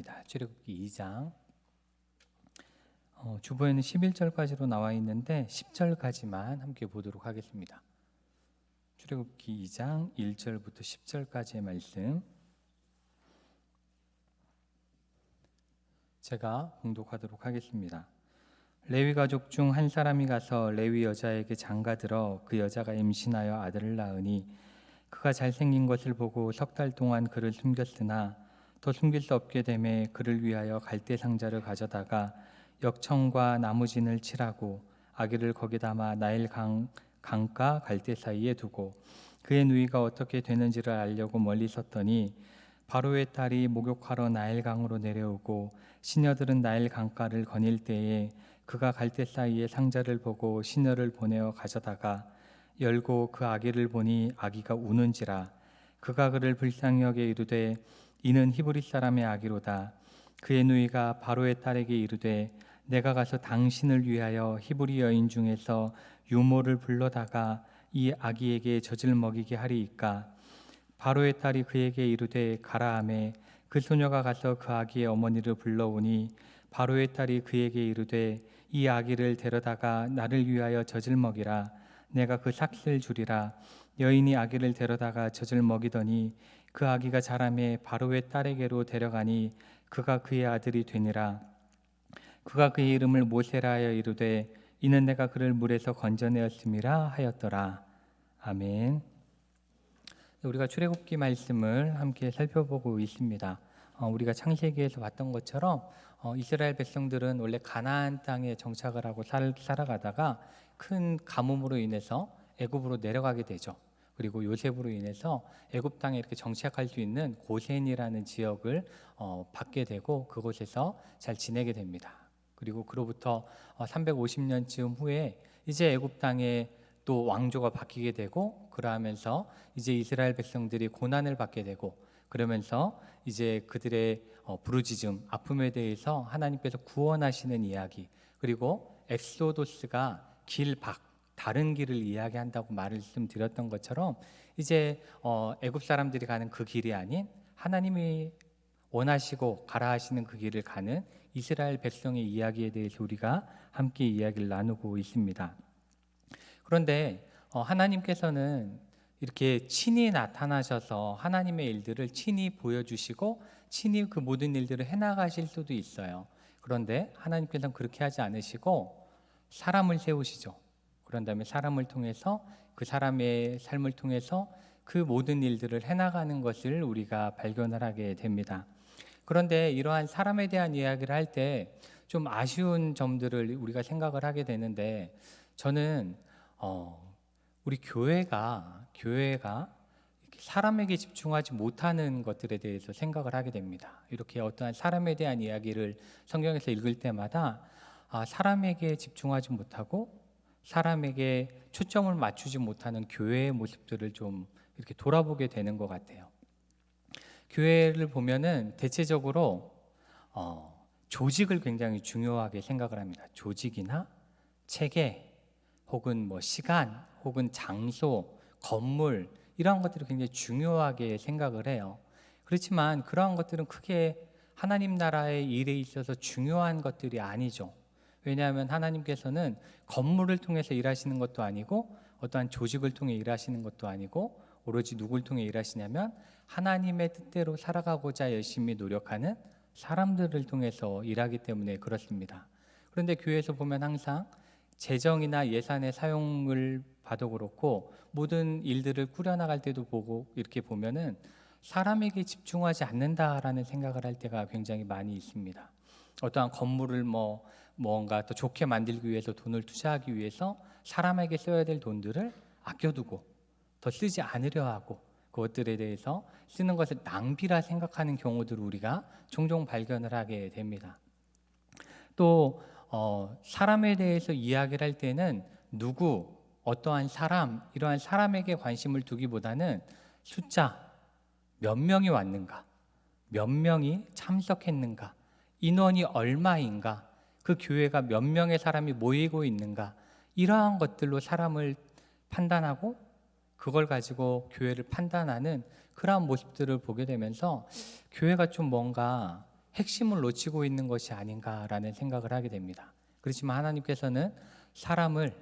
하겠습니다. 출애굽기 2장 주보에는 11절까지로 나와 있는데 10절까지만 함께 보도록 하겠습니다. 출애굽기 2장 1절부터 10절까지의 말씀 제가 봉독하도록 하겠습니다. 레위 가족 중 한 사람이 가서 레위 여자에게 장가들어 그 여자가 임신하여 아들을 낳으니 그가 잘생긴 것을 보고 석 달 동안 그를 숨겼으나 더 숨길 수 없게 되매 그를 위하여 갈대 상자를 가져다가 역청과 나무진을 칠하고 아기를 거기 담아 나일 강가 갈대 사이에 두고 그의 누이가 어떻게 되는지를 알려고 멀리 섰더니 바로의 딸이 목욕하러 나일 강으로 내려오고 시녀들은 나일 강가를 거닐 때에 그가 갈대 사이에 상자를 보고 시녀를 보내어 가져다가 열고 그 아기를 보니 아기가 우는지라 그가 그를 불쌍히 여겨 이르되 이는 히브리 사람의 아기로다. 그의 누이가 바로의 딸에게 이르되 내가 가서 당신을 위하여 히브리 여인 중에서 유모를 불러다가 이 아기에게 젖을 먹이게 하리이까. 바로의 딸이 그에게 이르되 가라 하매 그 소녀가 가서 그 아기의 어머니를 불러오니 바로의 딸이 그에게 이르되 이 아기를 데려다가 나를 위하여 젖을 먹이라. 내가 그 삭슬 주리라. 여인이 아기를 데려다가 젖을 먹이더니 그 아기가 자라매 바로의 딸에게로 데려가니 그가 그의 아들이 되니라. 그가 그의 이름을 모세라 하여 이르되 이는 내가 그를 물에서 건져내었음이라 하였더라. 아멘. 우리가 출애굽기 말씀을 함께 살펴보고 있습니다. 우리가 창세기에서 봤던 것처럼 이스라엘 백성들은 원래 가나안 땅에 정착을 하고 살아가다가 큰 가뭄으로 인해서 애굽으로 내려가게 되죠. 그리고 요셉으로 인해서 애굽 땅에 이렇게 정착할 수 있는 고센이라는 지역을 받게 되고 그곳에서 잘 지내게 됩니다. 그리고 그로부터 350년쯤 후에 이제 애굽 땅에 또 왕조가 바뀌게 되고 그러면서 이제 이스라엘 백성들이 고난을 받게 되고 그러면서 이제 그들의 부르짖음, 아픔에 대해서 하나님께서 구원하시는 이야기 그리고 엑소도스가 다른 길을 이야기한다고 말씀드렸던 것처럼 이제 애굽 사람들이 가는 그 길이 아닌 하나님이 원하시고 가라 하시는 그 길을 가는 이스라엘 백성의 이야기에 대해서 우리가 함께 이야기를 나누고 있습니다. 그런데 하나님께서는 이렇게 친히 나타나셔서 하나님의 일들을 친히 보여주시고 친히 그 모든 일들을 해나가실 수도 있어요. 그런데 하나님께서는 그렇게 하지 않으시고 사람을 세우시죠. 그런 다음에 사람을 통해서 그 사람의 삶을 통해서 그 모든 일들을 해나가는 것을 우리가 발견을 하게 됩니다. 그런데 이러한 사람에 대한 이야기를 할 때 좀 아쉬운 점들을 우리가 생각을 하게 되는데 저는 우리 교회가 사람에게 집중하지 못하는 것들에 대해서 생각을 하게 됩니다. 이렇게 어떠한 사람에 대한 이야기를 성경에서 읽을 때마다 사람에게 집중하지 못하고 사람에게 초점을 맞추지 못하는 교회의 모습들을 좀 이렇게 돌아보게 되는 것 같아요. 교회를 보면은 대체적으로 조직을 굉장히 중요하게 생각을 합니다. 조직이나 체계 혹은 시간 혹은 장소, 건물 이러한 것들을 굉장히 중요하게 생각을 해요. 그렇지만 그러한 것들은 크게 하나님 나라의 일에 있어서 중요한 것들이 아니죠. 왜냐하면 하나님께서는 건물을 통해서 일하시는 것도 아니고 어떠한 조직을 통해 일하시는 것도 아니고 오로지 누굴 통해 일하시냐면 하나님의 뜻대로 살아가고자 열심히 노력하는 사람들을 통해서 일하기 때문에 그렇습니다. 그런데 교회에서 보면 항상 재정이나 예산의 사용을 봐도 그렇고 모든 일들을 꾸려나갈 때도 보고 이렇게 보면은 사람에게 집중하지 않는다라는 생각을 할 때가 굉장히 많이 있습니다. 어떠한 건물을 뭔가 더 좋게 만들기 위해서 돈을 투자하기 위해서 사람에게 써야 될 돈들을 아껴두고 더 쓰지 않으려 하고 그것들에 대해서 쓰는 것을 낭비라 생각하는 경우들을 우리가 종종 발견을 하게 됩니다. 또 사람에 대해서 이야기를 할 때는 어떠한 사람, 이러한 사람에게 관심을 두기보다는 숫자, 몇 명이 왔는가, 몇 명이 참석했는가, 인원이 얼마인가, 그 교회가 몇 명의 사람이 모이고 있는가 이러한 것들로 사람을 판단하고 그걸 가지고 교회를 판단하는 그러한 모습들을 보게 되면서 교회가 좀 뭔가 핵심을 놓치고 있는 것이 아닌가라는 생각을 하게 됩니다. 그렇지만 하나님께서는 사람을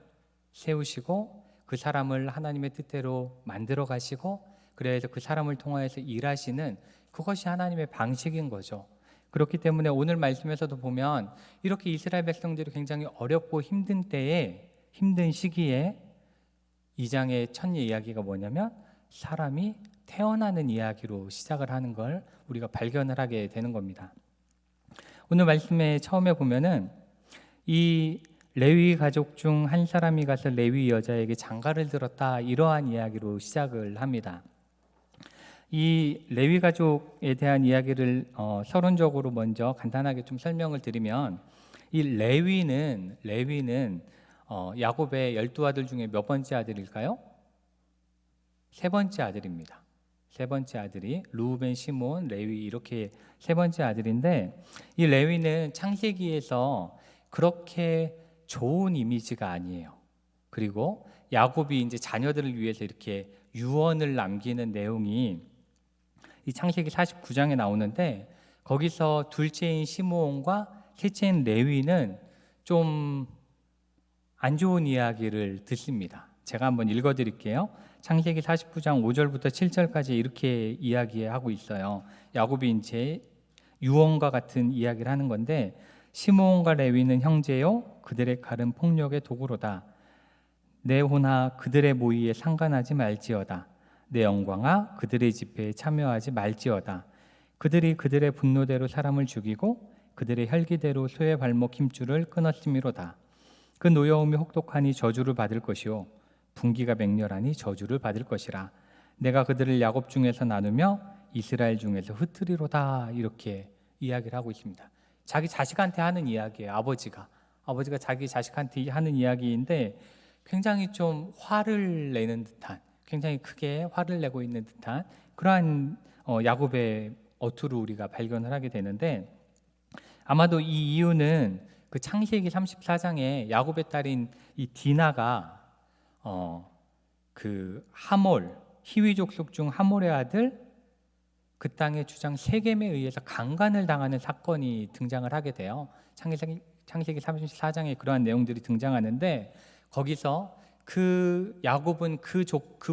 세우시고 그 사람을 하나님의 뜻대로 만들어 가시고 그래서 그 사람을 통하여서 일하시는 그것이 하나님의 방식인 거죠. 그렇기 때문에 오늘 말씀에서도 보면 이렇게 이스라엘 백성들이 굉장히 어렵고 힘든 때에, 힘든 시기에 2장의 첫 이야기가 뭐냐면 사람이 태어나는 이야기로 시작을 하는 걸 우리가 발견을 하게 되는 겁니다. 오늘 말씀에 처음에 보면은 이 레위 가족 중 한 사람이 가서 레위 여자에게 장가를 들었다, 이러한 이야기로 시작을 합니다. 이 레위 가족에 대한 이야기를 서론적으로 먼저 간단하게 좀 설명을 드리면, 이 레위는 야곱의 12아들 중에 몇 번째 아들일까요? 세 번째 아들입니다. 세 번째 아들이 르우벤, 시몬, 레위, 이렇게 세 번째 아들인데, 이 레위는 창세기에서 그렇게 좋은 이미지가 아니에요. 그리고 야곱이 이제 자녀들을 위해서 이렇게 유언을 남기는 내용이 이 창세기 49장에 나오는데, 거기서 둘째인 시므온과 셋째인 레위는 좀 안 좋은 이야기를 듣습니다. 제가 한번 읽어드릴게요. 창세기 49장 5절부터 7절까지 이렇게 이야기하고 있어요. 야곱이 이제 유언과 같은 이야기를 하는 건데, 시므온과 레위는 형제요, 그들의 칼은 폭력의 도구로다. 내 혼아 그들의 모의에 상관하지 말지어다. 내 영광아 그들의 집회에 참여하지 말지어다. 그들이 그들의 분노대로 사람을 죽이고 그들의 혈기대로 소의 발목 힘줄을 끊었음이로다. 그 노여움이 혹독하니 저주를 받을 것이요 분기가 맹렬하니 저주를 받을 것이라. 내가 그들을 야곱 중에서 나누며 이스라엘 중에서 흩트리로다. 이렇게 이야기를 하고 있습니다. 자기 자식한테 하는 이야기예요. 아버지가 자기 자식한테 하는 이야기인데 굉장히 좀 화를 내는 듯한, 굉장히 크게 화를 내고 있는 듯한 그러한 야곱의 어투를 우리가 발견을 하게 되는데, 아마도 이 이유는 그 창세기 34장에 야곱의 딸인 이 디나가 그 하몰, 히위 족속 중 하몰의 아들, 그 땅의 주장 세겜에 의해서 강간을 당하는 사건이 등장을 하게 돼요. 창세기 34장에 그러한 내용들이 등장하는데, 거기서 그 야곱은 그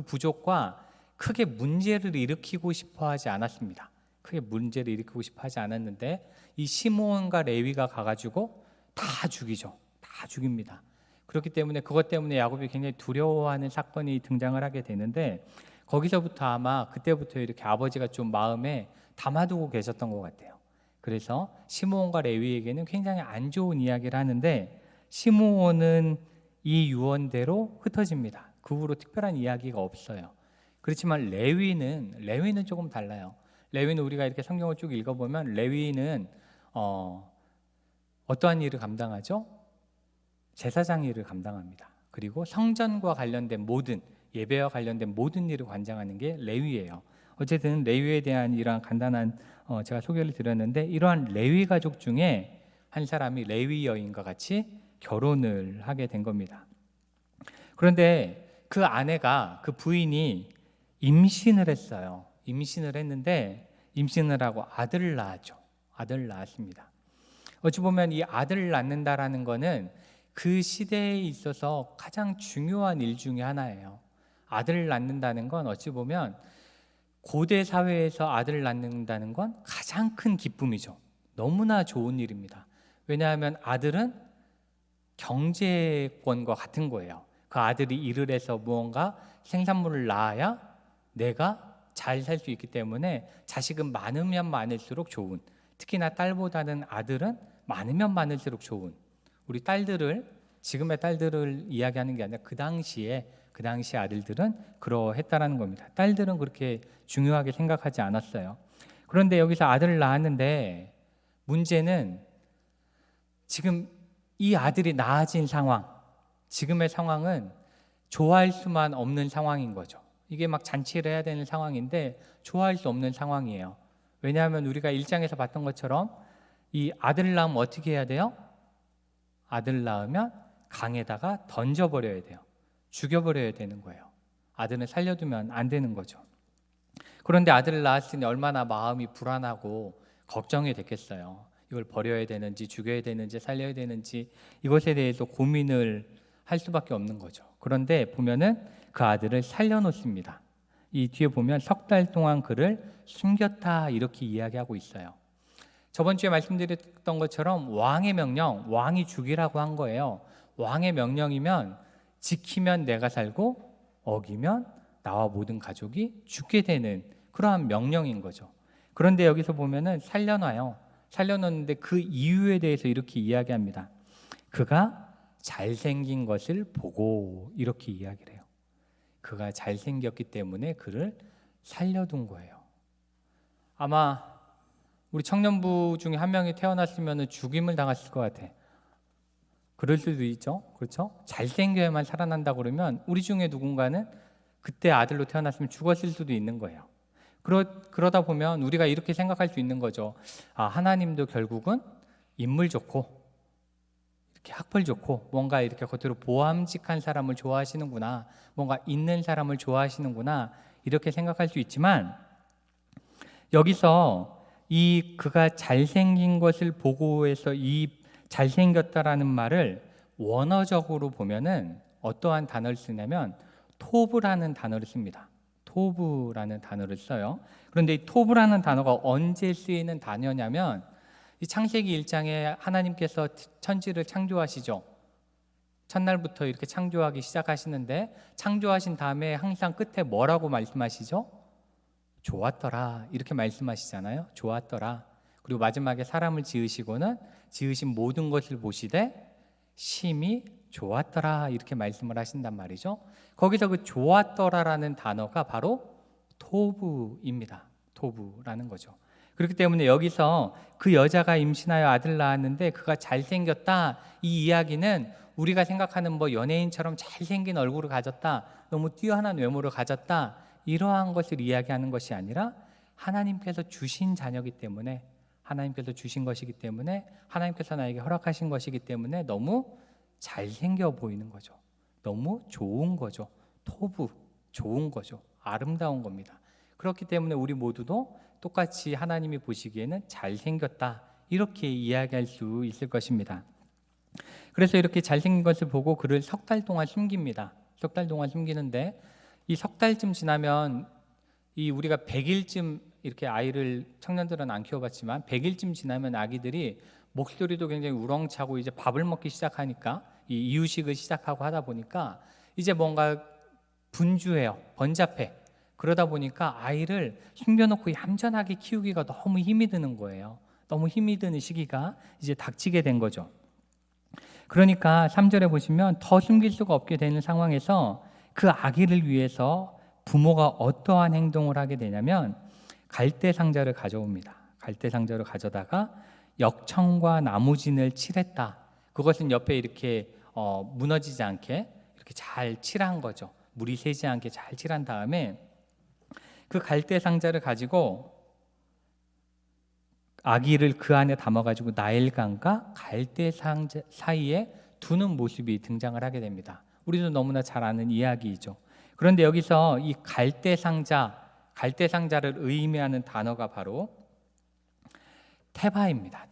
부족과 크게 문제를 일으키고 싶어 하지 않았습니다. 크게 문제를 일으키고 싶어 하지 않았는데, 이 시므온과 레위가 가가지고 다 죽이죠. 다 죽입니다. 그렇기 때문에 그것 때문에 야곱이 굉장히 두려워하는 사건이 등장을 하게 되는데, 거기서부터 아마 그때부터 이렇게 아버지가 좀 마음에 담아두고 계셨던 것 같아요. 그래서 시므온과 레위에게는 굉장히 안 좋은 이야기를 하는데, 시므온은 이 유언대로 흩어집니다. 그 후로 특별한 이야기가 없어요. 그렇지만 레위는 조금 달라요. 레위는 우리가 이렇게 성경을 쭉 읽어보면 레위는 어떠한 일을 감당하죠? 제사장 일을 감당합니다. 그리고 성전과 관련된 모든, 예배와 관련된 모든 일을 관장하는 게 레위예요. 어쨌든 레위에 대한 이러한 간단한 제가 소개를 드렸는데, 이러한 레위 가족 중에 한 사람이 레위 여인과 같이 결혼을 하게 된 겁니다. 그런데 그 아내가, 그 부인이 임신을 했어요. 임신을 했는데 임신을 하고 아들을 낳았죠. 아들을 낳았습니다. 어찌 보면 이 아들을 낳는다라는 거는 그 시대에 있어서 가장 중요한 일 중에 하나예요. 아들을 낳는다는 건 어찌 보면 고대 사회에서 아들을 낳는다는 건 가장 큰 기쁨이죠. 너무나 좋은 일입니다. 왜냐하면 아들은 경제권과 같은 거예요. 그 아들이 일을 해서 무언가 생산물을 낳아야 내가 잘 살 수 있기 때문에 자식은 많으면 많을수록 좋은, 특히나 딸보다는 아들은 많으면 많을수록 좋은, 우리 딸들을, 지금의 딸들을 이야기하는 게 아니라 그 당시 아들들은 그러했다라는 겁니다. 딸들은 그렇게 중요하게 생각하지 않았어요. 그런데 여기서 아들을 낳았는데 문제는 지금 이 아들이 낳아진 상황, 지금의 상황은 좋아할 수만 없는 상황인 거죠. 이게 막 잔치를 해야 되는 상황인데 좋아할 수 없는 상황이에요. 왜냐하면 우리가 1장에서 봤던 것처럼 이 아들을 낳으면 어떻게 해야 돼요? 아들을 낳으면 강에다가 던져버려야 돼요. 죽여버려야 되는 거예요. 아들을 살려두면 안 되는 거죠. 그런데 아들을 낳았으니 얼마나 마음이 불안하고 걱정이 됐겠어요. 이걸 버려야 되는지 죽여야 되는지 살려야 되는지 이것에 대해서 고민을 할 수밖에 없는 거죠. 그런데 보면은 그 아들을 살려놓습니다. 이 뒤에 보면 석 달 동안 그를 숨겼다 이렇게 이야기하고 있어요. 저번 주에 말씀드렸던 것처럼 왕의 명령, 왕이 죽이라고 한 거예요. 왕의 명령이면 지키면 내가 살고 어기면 나와 모든 가족이 죽게 되는 그러한 명령인 거죠. 그런데 여기서 보면은 살려놔요. 살려놓는데 그 이유에 대해서 이렇게 이야기합니다. 그가 잘생긴 것을 보고 이렇게 이야기를 해요. 그가 잘생겼기 때문에 그를 살려둔 거예요. 아마 우리 청년부 중에 한 명이 태어났으면 죽임을 당했을 것 같아. 그럴 수도 있죠. 그렇죠? 잘생겨야만 살아난다 그러면 우리 중에 누군가는 그때 아들로 태어났으면 죽었을 수도 있는 거예요. 그러다 보면 우리가 이렇게 생각할 수 있는 거죠. 아, 하나님도 결국은 인물 좋고 이렇게 학벌 좋고 뭔가 이렇게 겉으로 보암직한 사람을 좋아하시는구나, 뭔가 있는 사람을 좋아하시는구나 이렇게 생각할 수 있지만 여기서 이 그가 잘생긴 것을 보고 해서 이 잘생겼다라는 말을 원어적으로 보면은 어떠한 단어를 쓰냐면 토브라는 단어를 씁니다. 토브라는 단어를 써요. 그런데 이 토브라는 단어가 언제 쓰이는 단어냐면 이 창세기 1장에 하나님께서 천지를 창조하시죠. 첫날부터 이렇게 창조하기 시작하시는데 창조하신 다음에 항상 끝에 뭐라고 말씀하시죠? 좋았더라 이렇게 말씀하시잖아요. 좋았더라. 그리고 마지막에 사람을 지으시고는 지으신 모든 것을 보시되 심히 좋았더라 이렇게 말씀을 하신단 말이죠. 거기서 그 좋았더라라는 단어가 바로 토부입니다. 토부라는 거죠. 그렇기 때문에 여기서 그 여자가 임신하여 아들 낳았는데 그가 잘생겼다 이 이야기는 우리가 생각하는 뭐 연예인처럼 잘생긴 얼굴을 가졌다, 너무 뛰어난 외모를 가졌다 이러한 것을 이야기하는 것이 아니라 하나님께서 주신 자녀이기 때문에, 하나님께서 주신 것이기 때문에, 하나님께서 나에게 허락하신 것이기 때문에 너무 잘생겨 보이는 거죠. 너무 좋은 거죠. 토부, 좋은 거죠. 아름다운 겁니다. 그렇기 때문에 우리 모두도 똑같이 하나님이 보시기에는 잘생겼다 이렇게 이야기할 수 있을 것입니다. 그래서 이렇게 잘생긴 것을 보고 그를 석 달 동안 숨깁니다. 석 달 동안 숨기는데 이 석 달쯤 지나면 이 우리가 100일쯤 이렇게 아이를, 청년들은 안 키워봤지만 100일쯤 지나면 아기들이 목소리도 굉장히 우렁차고 이제 밥을 먹기 시작하니까 이 이유식을 시작하고 하다 보니까 이제 뭔가 분주해요. 번잡해. 그러다 보니까 아이를 숨겨놓고 얌전하게 키우기가 너무 힘이 드는 거예요. 너무 힘이 드는 시기가 이제 닥치게 된 거죠. 그러니까 3절에 보시면 더 숨길 수가 없게 되는 상황에서 그 아기를 위해서 부모가 어떠한 행동을 하게 되냐면 갈대 상자를 가져옵니다. 갈대 상자를 가져다가 역청과 나무진을 칠했다. 그것은 옆에 이렇게 무너지지 않게 이렇게 잘 칠한 거죠. 물이 새지 않게 잘 칠한 다음에 그 갈대 상자를 가지고 아기를 그 안에 담아가지고 나일강과 갈대 상자 사이에 두는 모습이 등장을 하게 됩니다. 우리도 너무나 잘 아는 이야기이죠. 그런데 여기서 이 갈대 상자를 의미하는 단어가 바로 테바입니다.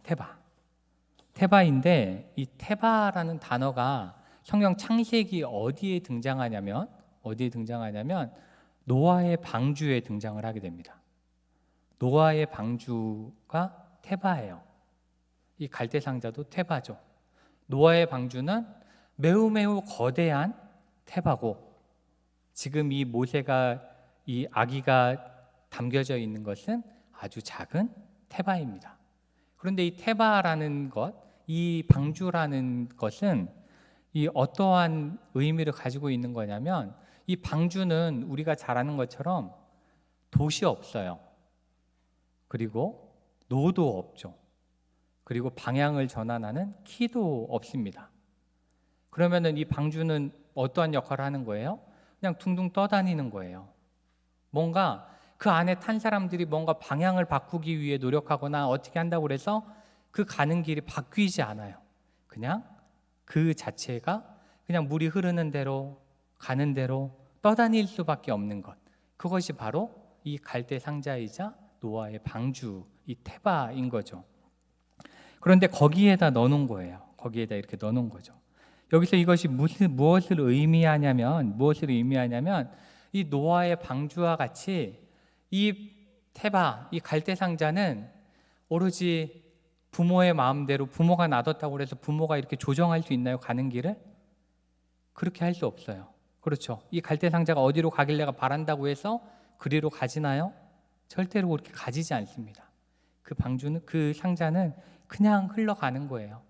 테바인데 이 테바라는 단어가 성경 창세기 어디에 등장하냐면 노아의 방주에 등장을 하게 됩니다. 노아의 방주가 테바예요. 이 갈대 상자도 테바죠. 노아의 방주는 매우 거대한 테바고 지금 이 모세가 이 아기가 담겨져 있는 것은 아주 작은 테바입니다. 그런데 이 테바라는 것, 이 방주라는 것은 이 어떠한 의미를 가지고 있는 거냐면 이 방주는 우리가 잘 아는 것처럼 돛이 없어요. 그리고 노도 없죠. 그리고 방향을 전환하는 키도 없습니다. 그러면은 이 방주는 어떠한 역할을 하는 거예요? 그냥 둥둥 떠다니는 거예요. 뭔가 그 안에 탄 사람들이 뭔가 방향을 바꾸기 위해 노력하거나 어떻게 한다고 해서 그 가는 길이 바뀌지 않아요. 그냥 그 자체가 그냥 물이 흐르는 대로 가는 대로 떠다닐 수밖에 없는 것. 그것이 바로 이 갈대 상자이자 노아의 방주인 이 테바인 거죠. 그런데 거기에다 넣어놓은 거예요. 거기에다 이렇게 넣어놓은 거죠. 여기서 이것이 무엇을 의미하냐면 이 노아의 방주와 같이 이 테바, 이 갈대 상자는 오로지 부모의 마음대로, 부모가 놔뒀다고 해서 부모가 이렇게 조정할 수 있나요? 가는 길을? 그렇게 할 수 없어요. 그렇죠. 이 갈대 상자가 어디로 가길 내가 바란다고 해서 그리로 가지나요? 절대로 그렇게 가지지 않습니다. 그 상자는 그냥 흘러가는 거예요.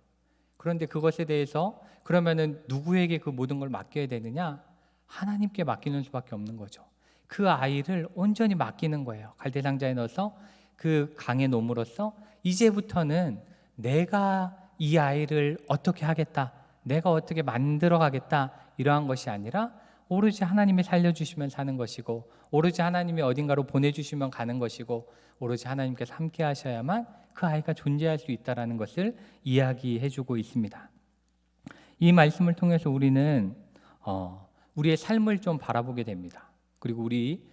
그런데 그것에 대해서 그러면은 누구에게 그 모든 걸 맡겨야 되느냐? 하나님께 맡기는 수밖에 없는 거죠. 그 아이를 온전히 맡기는 거예요. 갈대 상자에 넣어서 그 강에 놓음으로써 이제부터는 내가 이 아이를 어떻게 하겠다, 내가 어떻게 만들어 가겠다, 이러한 것이 아니라 오로지 하나님이 살려주시면 사는 것이고, 오로지 하나님이 어딘가로 보내주시면 가는 것이고, 오로지 하나님께서 함께 하셔야만 그 아이가 존재할 수 있다는 것을 이야기해주고 있습니다. 이 말씀을 통해서 우리는 우리의 삶을 좀 바라보게 됩니다. 그리고 우리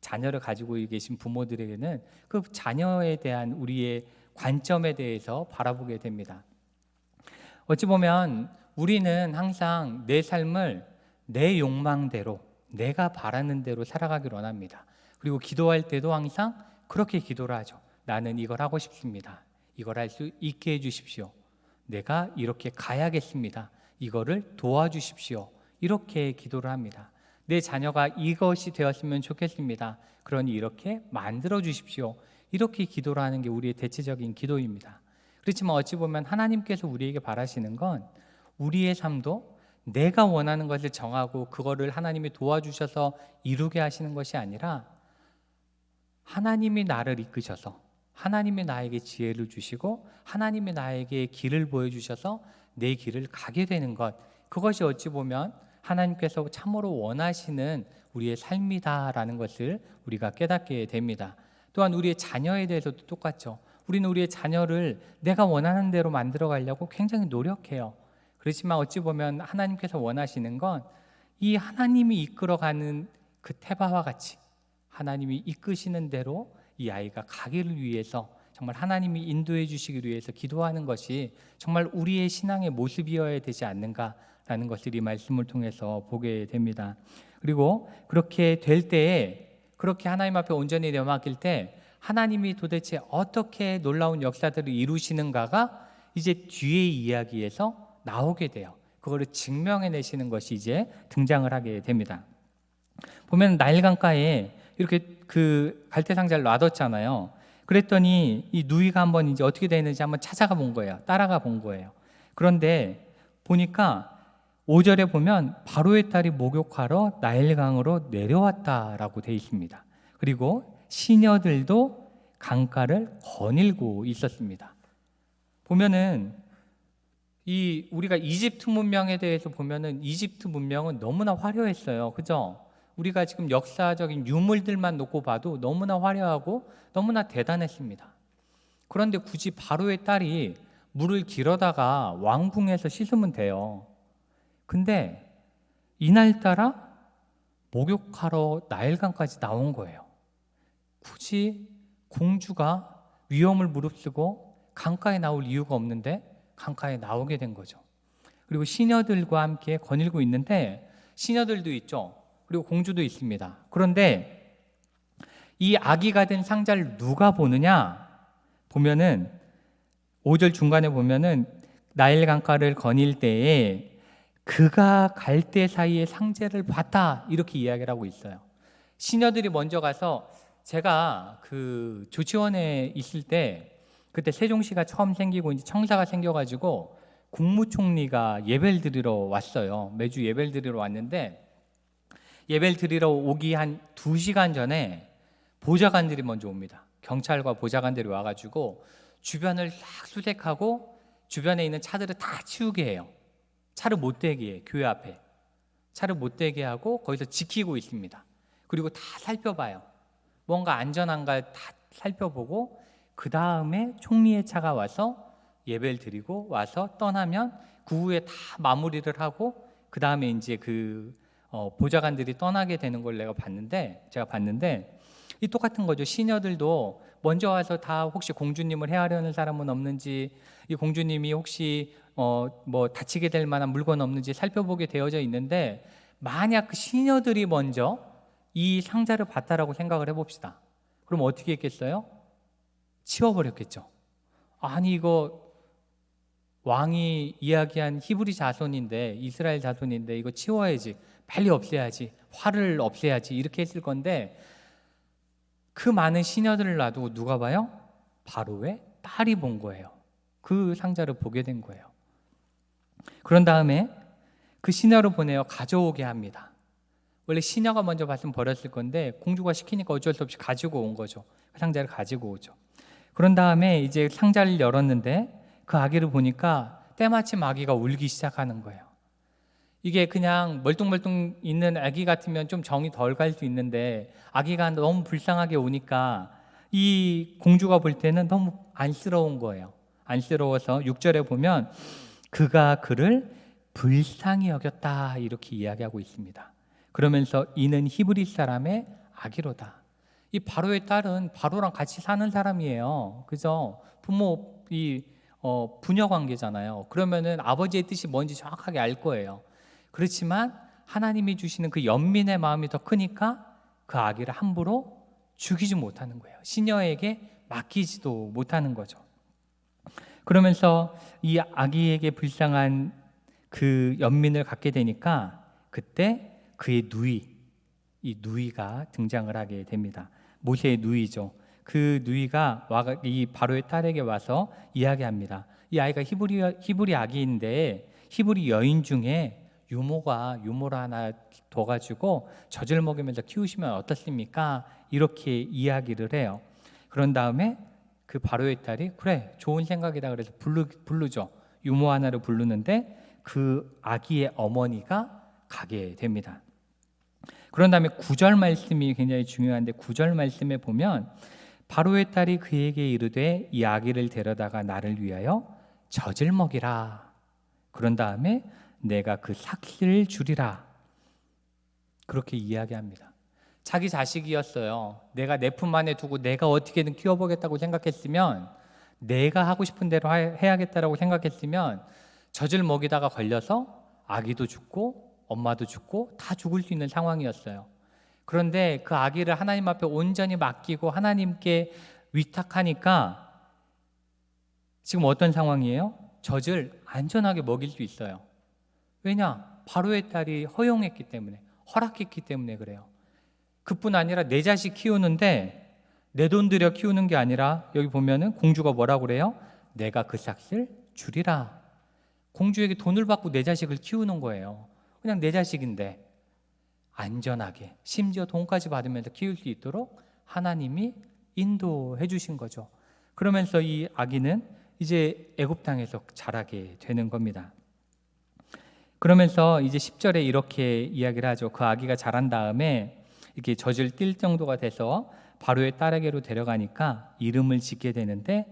자녀를 가지고 계신 부모들에게는 그 자녀에 대한 우리의 관점에 대해서 바라보게 됩니다. 어찌 보면 우리는 항상 내 삶을 내 욕망대로, 내가 바라는 대로 살아가기를 원합니다. 그리고 기도할 때도 항상 그렇게 기도를 하죠. 나는 이걸 하고 싶습니다. 이걸 할 수 있게 해주십시오. 내가 이렇게 가야겠습니다. 이거를 도와주십시오. 이렇게 기도를 합니다. 내 자녀가 이것이 되었으면 좋겠습니다. 그러니 이렇게 만들어 주십시오. 이렇게 기도를 하는 게 우리의 대체적인 기도입니다. 그렇지만 어찌 보면 하나님께서 우리에게 바라시는 건 우리의 삶도 내가 원하는 것을 정하고 그거를 하나님이 도와주셔서 이루게 하시는 것이 아니라 하나님이 나를 이끄셔서, 하나님이 나에게 지혜를 주시고 하나님이 나에게 길을 보여주셔서 내 길을 가게 되는 것, 그것이 어찌 보면 하나님께서 참으로 원하시는 우리의 삶이다라는 것을 우리가 깨닫게 됩니다. 또한 우리의 자녀에 대해서도 똑같죠. 우리는 우리의 자녀를 내가 원하는 대로 만들어 가려고 굉장히 노력해요. 그렇지만 어찌 보면 하나님께서 원하시는 건 이 하나님이 이끌어가는 그 테바와 같이 하나님이 이끄시는 대로 이 아이가 가기를 위해서, 정말 하나님이 인도해 주시기 위해서 기도하는 것이 정말 우리의 신앙의 모습이어야 되지 않는가라는 것을 이 말씀을 통해서 보게 됩니다. 그리고 그렇게 될 때에, 그렇게 하나님 앞에 온전히 내맡길 때 하나님이 도대체 어떻게 놀라운 역사들을 이루시는가가 이제 뒤의 이야기에서 나오게 돼요. 그거를 증명해내시는 것이 이제 등장을 하게 됩니다. 보면 나일 강가에 이렇게 그 갈대 상자를 놔뒀잖아요. 그랬더니 이 누이가 한번 이제 어떻게 되는지 한번 찾아가 본 거예요. 따라가 본 거예요. 그런데 보니까 5절에 보면 바로의 딸이 목욕하러 나일강으로 내려왔다라고 되어 있습니다. 그리고 시녀들도 강가를 거닐고 있었습니다. 보면은 우리가 이집트 문명에 대해서 보면은 이집트 문명은 너무나 화려했어요. 그죠? 우리가 지금 역사적인 유물들만 놓고 봐도 너무나 화려하고 너무나 대단했습니다. 그런데 굳이 바로의 딸이 물을 길어다가 왕궁에서 씻으면 돼요. 근데 이날따라 목욕하러 나일강까지 나온 거예요. 굳이 공주가 위험을 무릅쓰고 강가에 나올 이유가 없는데 강가에 나오게 된 거죠. 그리고 시녀들과 함께 거닐고 있는데 시녀들도 있죠. 그리고 공주도 있습니다. 그런데 이 아기가 된 상자를 누가 보느냐? 보면은 5절 중간에 보면은 나일 강가를 거닐 때에 그가 갈대 사이에 상자를 봤다, 이렇게 이야기를 하고 있어요. 시녀들이 먼저 가서, 제가 그 조치원에 있을 때 그때 세종시가 처음 생기고 이제 청사가 생겨가지고 국무총리가 예배를 드리러 왔어요. 매주 예배를 드리러 왔는데 예배를 드리러 오기 한 2시간 전에 보좌관들이 먼저 옵니다. 경찰과 보좌관들이 와가지고 주변을 싹 수색하고 주변에 있는 차들을 다 치우게 해요. 차를 못 대게 해요. 교회 앞에 차를 못 대게 하고 거기서 지키고 있습니다. 그리고 다 살펴봐요. 뭔가 안전한가 다 살펴보고 그 다음에 총리의 차가 와서 예배를 드리고 와서 떠나면 그 후에 다 마무리를 하고 그 다음에 이제 보좌관들이 떠나게 되는 걸 제가 봤는데 이 똑같은 거죠. 시녀들도 먼저 와서 다 혹시 공주님을 해하려는 사람은 없는지, 이 공주님이 혹시 뭐 다치게 될 만한 물건 없는지 살펴보게 되어져 있는데, 만약 그 시녀들이 먼저 이 상자를 봤다라고 생각을 해봅시다. 그럼 어떻게 했겠어요? 치워버렸겠죠. 아니 이거 왕이 이야기한 히브리 자손인데, 이스라엘 자손인데 이거 치워야지, 빨리 없애야지, 화를 없애야지, 이렇게 했을 건데, 그 많은 시녀들을 놔두고 누가 봐요? 바로의 딸이 본 거예요. 그 상자를 보게 된 거예요. 그런 다음에 그 시녀를 보내어 가져오게 합니다. 원래 시녀가 먼저 봤으면 버렸을 건데 공주가 시키니까 어쩔 수 없이 가지고 온 거죠. 그 상자를 가지고 오죠. 그런 다음에 이제 상자를 열었는데 그 아기를 보니까 때마침 아기가 울기 시작하는 거예요. 이게 그냥 멀뚱멀뚱 있는 아기 같으면 좀 정이 덜 갈 수 있는데, 아기가 너무 불쌍하게 우니까 이 공주가 볼 때는 너무 안쓰러운 거예요. 안쓰러워서 6절에 보면 그가 그를 불쌍히 여겼다, 이렇게 이야기하고 있습니다. 그러면서 이는 히브리 사람의 아기로다. 이 바로의 딸은 바로랑 같이 사는 사람이에요. 그죠? 부모 부녀 관계잖아요. 그러면은 아버지의 뜻이 뭔지 정확하게 알 거예요. 그렇지만 하나님이 주시는 그 연민의 마음이 더 크니까 그 아기를 함부로 죽이지 못하는 거예요. 시녀에게 맡기지도 못하는 거죠. 그러면서 이 아기에게 불쌍한 그 연민을 갖게 되니까 그때 그의 이 누이가 등장을 하게 됩니다. 모세의 누이죠. 그 누이가 이 바로의 딸에게 와서 이야기합니다. 이 아이가 히브리 아기인데 히브리 여인 중에 유모를 하나 둬가지고 젖을 먹이면서 키우시면 어떻습니까? 이렇게 이야기를 해요. 그런 다음에 그 바로의 딸이 그래 좋은 생각이다 그래서 부르죠. 유모 하나를 부르는데 그 아기의 어머니가 가게 됩니다. 그런 다음에 9절 말씀이 굉장히 중요한데 9절 말씀에 보면 바로의 딸이 그에게 이르되 이 아기를 데려다가 나를 위하여 젖을 먹이라. 그런 다음에 내가 그 삭슬 주리라. 그렇게 이야기합니다. 자기 자식이었어요. 내가 내 품 안에 두고 내가 어떻게든 키워보겠다고 생각했으면, 내가 하고 싶은 대로 해야겠다라고 생각했으면 젖을 먹이다가 걸려서 아기도 죽고 엄마도 죽고 다 죽을 수 있는 상황이었어요. 그런데 그 아기를 하나님 앞에 온전히 맡기고 하나님께 위탁하니까 지금 어떤 상황이에요? 젖을 안전하게 먹일 수 있어요. 왜냐? 바로의 딸이 허용했기 때문에, 허락했기 때문에 그래요. 그뿐 아니라 내 자식 키우는데 내 돈 들여 키우는 게 아니라 여기 보면은 공주가 뭐라고 그래요? 내가 그 삭슬 주리라. 공주에게 돈을 받고 내 자식을 키우는 거예요. 그냥 내 자식인데 안전하게, 심지어 돈까지 받으면서 키울 수 있도록 하나님이 인도해 주신 거죠. 그러면서 이 아기는 이제 애굽 땅에서 자라게 되는 겁니다. 그러면서 이제 10절에 이렇게 이야기를 하죠. 그 아기가 자란 다음에 이렇게 젖을 띨 정도가 돼서 바로의 딸에게로 데려가니까 이름을 짓게 되는데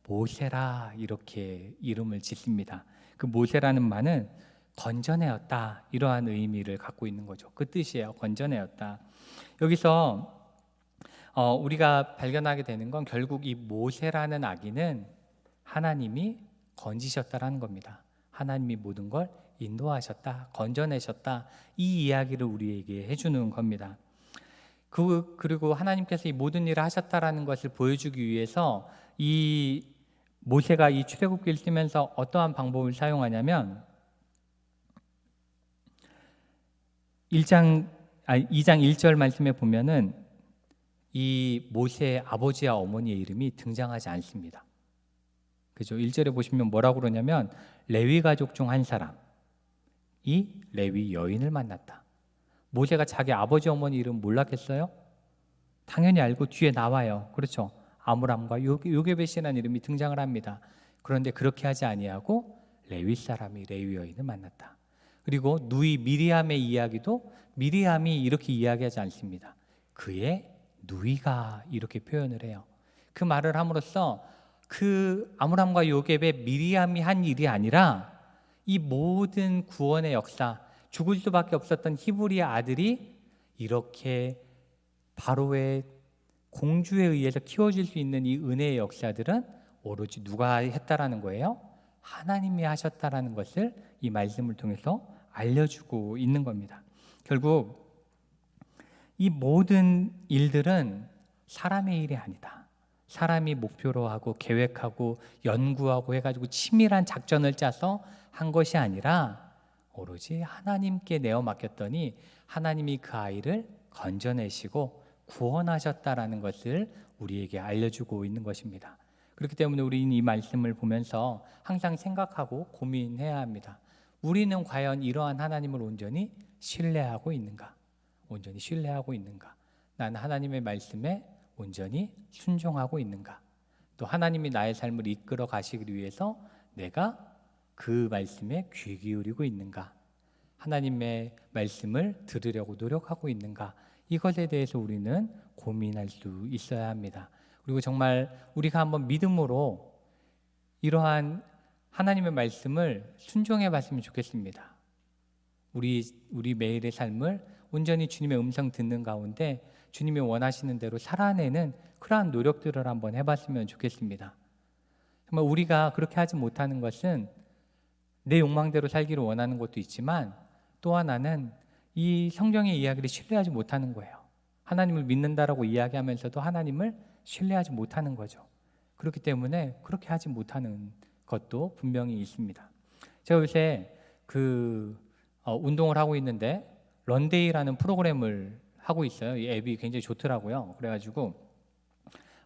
모세라, 이렇게 이름을 짓습니다. 그 모세라는 말은 건져내었다, 이러한 의미를 갖고 있는 거죠. 그 뜻이에요. 건져내었다. 여기서 우리가 발견하게 되는 건 결국 이 모세라는 아기는 하나님이 건지셨다라는 겁니다. 하나님이 모든 걸 인도하셨다, 건져내셨다, 이 이야기를 우리에게 해주는 겁니다. 그리고 하나님께서 이 모든 일을 하셨다라는 것을 보여주기 위해서 이 모세가 이 출애굽기를 쓰면서 어떠한 방법을 사용하냐면 2장 1절 말씀에 보면은 이 모세의 아버지와 어머니의 이름이 등장하지 않습니다. 그죠? 1절에 보시면 뭐라고 그러냐면 레위 가족 중 한 사람이 레위 여인을 만났다. 모세가 자기 아버지 어머니 이름 몰랐겠어요? 당연히 알고 뒤에 나와요. 그렇죠? 아므람과 요게벳이라는 이름이 등장을 합니다. 그런데 그렇게 하지 아니하고 레위 사람이 레위 여인을 만났다. 그리고 누이 미리암의 이야기도 미리암이 이렇게 이야기하지 않습니다. 그의 누이가 이렇게 표현을 해요. 그 말을 함으로써 그 아므람과 요게벳 미리암이 한 일이 아니라 이 모든 구원의 역사, 죽을 수밖에 없었던 히브리 아들이 이렇게 바로의 공주에 의해서 키워질 수 있는 이 은혜의 역사들은 오로지 누가 했다라는 거예요? 하나님이 하셨다라는 것을 이 말씀을 통해서 알려주고 있는 겁니다. 결국 이 모든 일들은 사람의 일이 아니다. 사람이 목표로 하고 계획하고 연구하고 해가지고 치밀한 작전을 짜서 한 것이 아니라 오로지 하나님께 내어 맡겼더니 하나님이 그 아이를 건져내시고 구원하셨다라는 것을 우리에게 알려주고 있는 것입니다. 그렇기 때문에 우리는 이 말씀을 보면서 항상 생각하고 고민해야 합니다. 우리는 과연 이러한 하나님을 온전히 신뢰하고 있는가? 온전히 신뢰하고 있는가? 나는 하나님의 말씀에 온전히 순종하고 있는가? 또 하나님이 나의 삶을 이끌어 가시기 위해서 내가 그 말씀에 귀 기울이고 있는가? 하나님의 말씀을 들으려고 노력하고 있는가? 이것에 대해서 우리는 고민할 수 있어야 합니다. 그리고 정말 우리가 한번 믿음으로 이러한 하나님의 말씀을 순종해 봤으면 좋겠습니다. 우리 매일의 삶을 온전히 주님의 음성 듣는 가운데 주님이 원하시는 대로 살아내는 그러한 노력들을 한번 해봤으면 좋겠습니다. 정말 우리가 그렇게 하지 못하는 것은 내 욕망대로 살기를 원하는 것도 있지만 또 하나는 이 성경의 이야기를 신뢰하지 못하는 거예요. 하나님을 믿는다라고 이야기하면서도 하나님을 신뢰하지 못하는 거죠. 그렇기 때문에 그렇게 하지 못하는 것도 분명히 있습니다. 제가 요새 운동을 하고 있는데 런데이라는 프로그램을 하고 있어요. 이 앱이 굉장히 좋더라고요. 그래가지고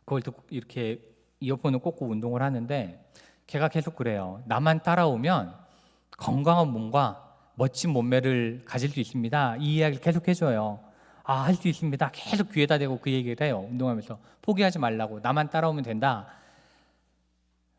그걸 듣고 이렇게 이어폰을 꽂고 운동을 하는데 걔가 계속 그래요. 나만 따라오면 건강한 몸과 멋진 몸매를 가질 수 있습니다. 이 이야기를 계속 해줘요. 할 수 있습니다. 계속 귀에다 대고 그 얘기를 해요. 운동하면서 포기하지 말라고. 나만 따라오면 된다.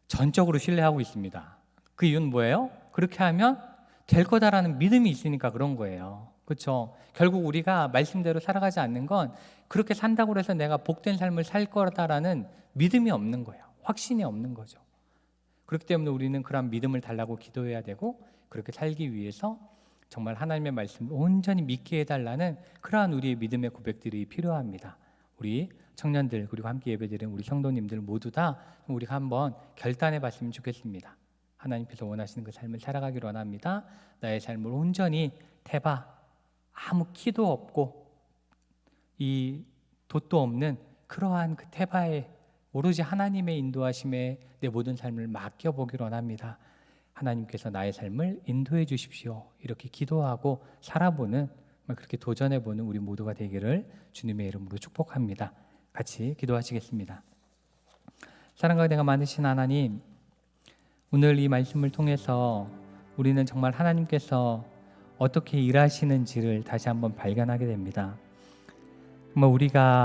전적으로 신뢰하고 있습니다. 그 이유는 뭐예요? 그렇게 하면 될 거다라는 믿음이 있으니까 그런 거예요. 그렇죠? 결국 우리가 말씀대로 살아가지 않는 건 그렇게 산다고 해서 내가 복된 삶을 살 거다라는 믿음이 없는 거예요. 확신이 없는 거죠. 그렇기 때문에 우리는 그런 믿음을 달라고 기도해야 되고 그렇게 살기 위해서 정말 하나님의 말씀을 온전히 믿게 해달라는 그러한 우리의 믿음의 고백들이 필요합니다. 우리 청년들 그리고 함께 예배드리는 우리 성도님들 모두 다 우리가 한번 결단해 봤으면 좋겠습니다. 하나님께서 원하시는 그 삶을 살아가기를 원합니다. 나의 삶을 온전히 태바 아무 키도 없고 이 돛도 없는 그러한 그 태바에 오로지 하나님의 인도하심에 내 모든 삶을 맡겨보기를 원합니다. 하나님께서 나의 삶을 인도해 주십시오. 이렇게 기도하고 살아보는 그렇게 도전해보는 우리 모두가 되기를 주님의 이름으로 축복합니다. 같이 기도하시겠습니다. 사랑과 은혜가 많으신 하나님, 오늘 이 말씀을 통해서 우리는 정말 하나님께서 어떻게 일하시는지를 다시 한번 발견하게 됩니다. 정말 우리가